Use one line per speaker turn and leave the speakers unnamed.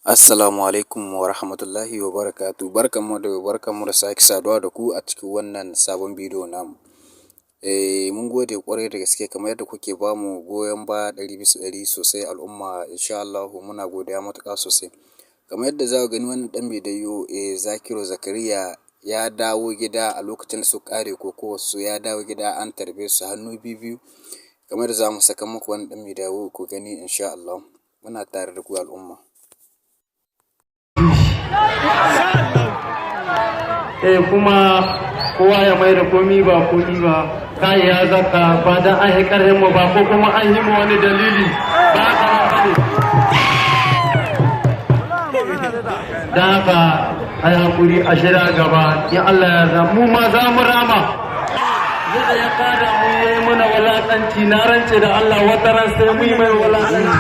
Assalamu alaikum wa rahmatullahi wa barakatu. Barkanmu da sake saduwa da ku a cikin wannan sabon bidiyo namu. Mun gode ƙwarai da gaske kamar yadda kuke ba mu goyon baya 100% sosai al'umma, insha Allahu muna godiya matuƙa sosai. Kamar yadda za ku gani wannan ɗan bidiyo Zakiru Zakariya ya dawo gida a lokacin da su ƙare kokowarsu, ya dawo gida an tarbe su hannu biyu. Kamar yadda za mu saka muku wannan ɗan bidiyo ku gani insha Allah. Muna tare da ku al'umma.
Kuma kowa ya mai da komi ba kai ya zaka ba dan an yi karhin mu ba ko kuma an yi mu wani dalili ba haka bane. Da haka ai hakuri a shirya gaba in Allah ya yarda mu ma za mu rama. Yadda ya kada mu yi mana walakanci na rance da Allah wata ran sai mu yi mai walakanci.